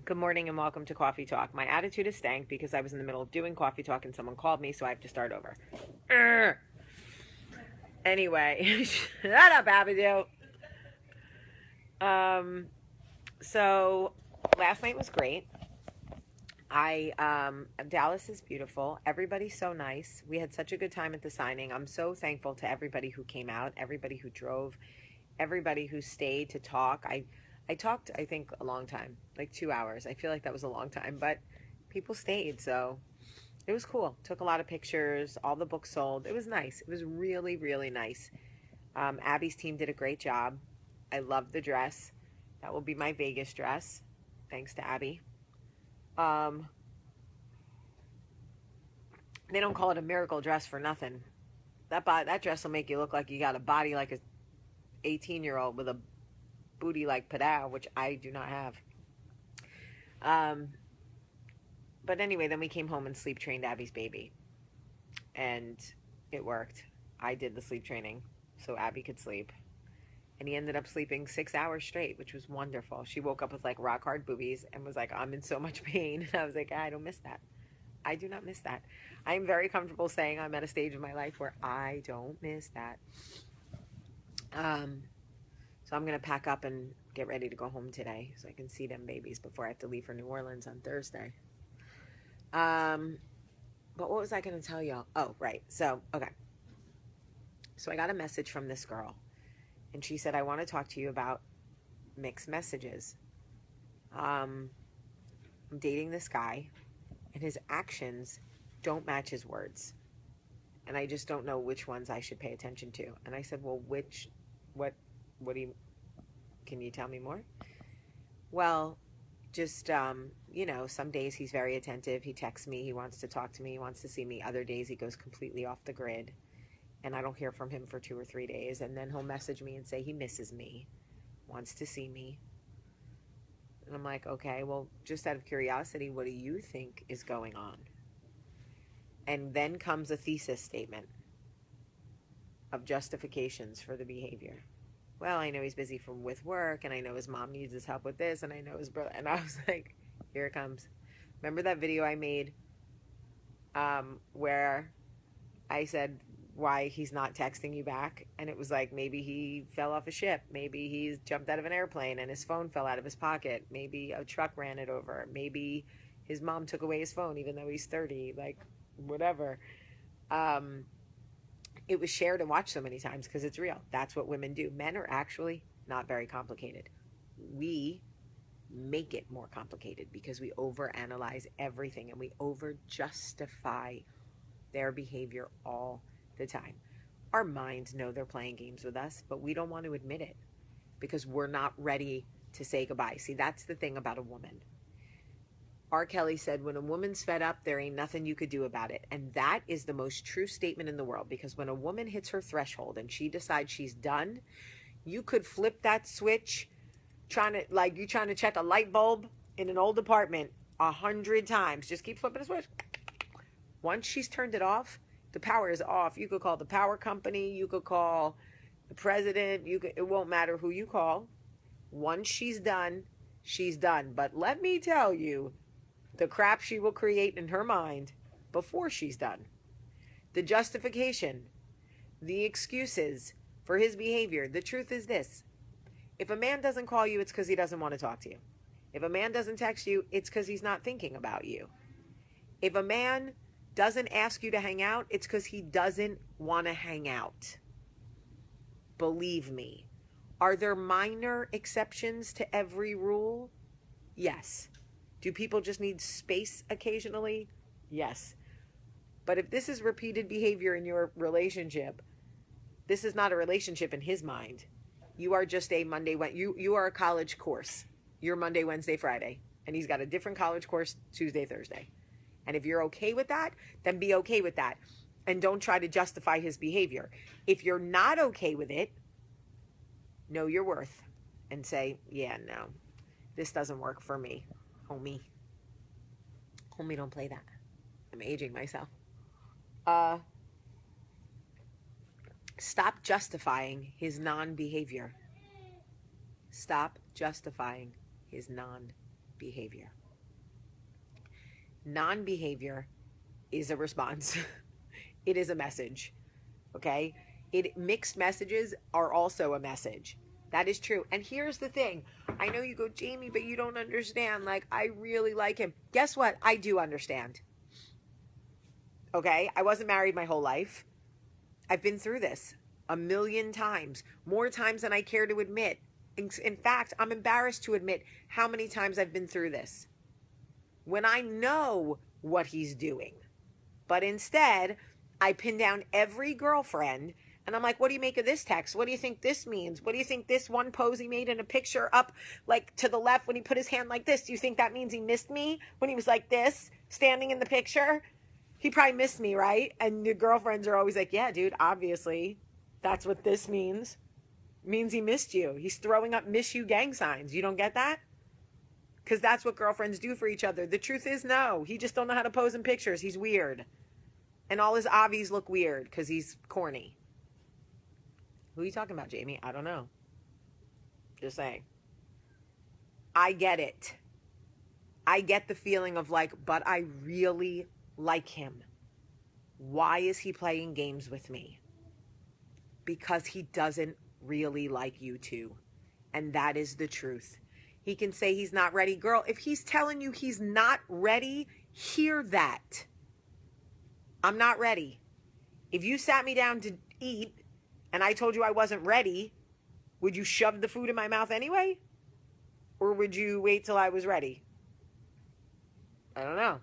Good morning and welcome to Coffee Talk. My attitude is stank because I was in the middle of doing Coffee Talk and someone called me, so I have to start over. Anyway, shut up, Abigail. So last night was great. Dallas is beautiful. Everybody's so nice. We had such a good time at the signing. I'm so thankful to everybody who came out, everybody who drove, everybody who stayed to talk. I talked, I think, a long time, like 2 hours. I feel like that was a long time, but people stayed, so it was cool. Took a lot of pictures. All the books sold. It was nice. It was really, really nice. Abby's team did a great job. I loved the dress. That will be my Vegas dress, thanks to Abby. They don't call it a miracle dress for nothing. That dress will make you look like you got a body like a 18-year-old with a booty like Padau, which I do not have. But anyway, then we came home and sleep trained Abby's baby. And it worked. I did the sleep training so Abby could sleep. And he ended up sleeping 6 hours straight, which was wonderful. She woke up with like rock hard boobies and was like, I'm in so much pain. And I was like, I don't miss that. I do not miss that. I'm very comfortable saying I'm at a stage in my life where I don't miss that. So I'm going to pack up and get ready to go home today so I can see them babies before I have to leave for New Orleans on Thursday. But what was I going to tell y'all? Oh, right. So, okay. So I got a message from this girl. And she said, I want to talk to you about mixed messages. I'm dating this guy, and his actions don't match his words. And I just don't know which ones I should pay attention to. And I said, well, what do you, can you tell me more? Well, just, some days he's very attentive. He texts me. He wants to talk to me. He wants to see me. Other days he goes completely off the grid. And I don't hear from him for 2 or 3 days. And then he'll message me and say he misses me, wants to see me. And I'm like, okay, well, just out of curiosity, what do you think is going on? And then comes a thesis statement of justifications for the behavior. Well, I know he's busy with work, and I know his mom needs his help with this, and I know his brother. And I was like, here it comes. Remember that video I made where I said why he's not texting you back? And it was like, maybe he fell off a ship. Maybe he's jumped out of an airplane and his phone fell out of his pocket. Maybe a truck ran it over. Maybe his mom took away his phone even though he's 30. Like, whatever. It was shared and watched so many times because it's real. That's what women do. Men are actually not very complicated. We make it more complicated because we overanalyze everything and we over-justify their behavior all the time. Our minds know they're playing games with us, but we don't want to admit it because we're not ready to say goodbye. See, that's the thing about a woman. R. Kelly said, when a woman's fed up, there ain't nothing you could do about it. And that is the most true statement in the world, because when a woman hits her threshold and she decides she's done, you could flip that switch trying to check a light bulb in an old apartment 100 times. Just keep flipping the switch. Once she's turned it off, the power is off. You could call the power company. You could call the president. It won't matter who you call. Once she's done, she's done. But let me tell you, the crap she will create in her mind before she's done. The justification, the excuses for his behavior. The truth is this. If a man doesn't call you, it's because he doesn't want to talk to you. If a man doesn't text you, it's because he's not thinking about you. If a man doesn't ask you to hang out, it's because he doesn't want to hang out. Believe me. Are there minor exceptions to every rule? Yes. Do people just need space occasionally? Yes. But if this is repeated behavior in your relationship, this is not a relationship in his mind. You are just a Monday, you are a college course. You're Monday, Wednesday, Friday. And he's got a different college course Tuesday, Thursday. And if you're okay with that, then be okay with that. And don't try to justify his behavior. If you're not okay with it, know your worth. And say, yeah, no, this doesn't work for me. Homie, don't play that. I'm aging myself. Stop justifying his non-behavior. Stop justifying his non-behavior. behavior. Non-behavior is a response. It is a message. Okay? Mixed messages are also a message. That is true. And here's the thing. I know you go, Jamie, but you don't understand. Like, I really like him. Guess what? I do understand. Okay? I wasn't married my whole life. I've been through this a million times, more times than I care to admit. In fact, I'm embarrassed to admit how many times I've been through this. When I know what he's doing. But instead, I pin down every girlfriend and I'm like, what do you make of this text? What do you think this means? What do you think this one pose he made in a picture up like to the left when he put his hand like this? Do you think that means he missed me when he was like this, standing in the picture? He probably missed me, right? And your girlfriends are always like, yeah, dude, obviously that's what this means. It means he missed you. He's throwing up miss you gang signs. You don't get that? Because that's what girlfriends do for each other. The truth is, no. He just don't know how to pose in pictures. He's weird. And all his obbies look weird because he's corny. Who are you talking about, Jamie? I don't know. Just saying. I get it. I get the feeling of like, but I really like him. Why is he playing games with me? Because he doesn't really like you too. And that is the truth. He can say he's not ready. Girl, if he's telling you he's not ready, hear that. I'm not ready. If you sat me down to eat and I told you I wasn't ready, would you shove the food in my mouth anyway? Or would you wait till I was ready? I don't know.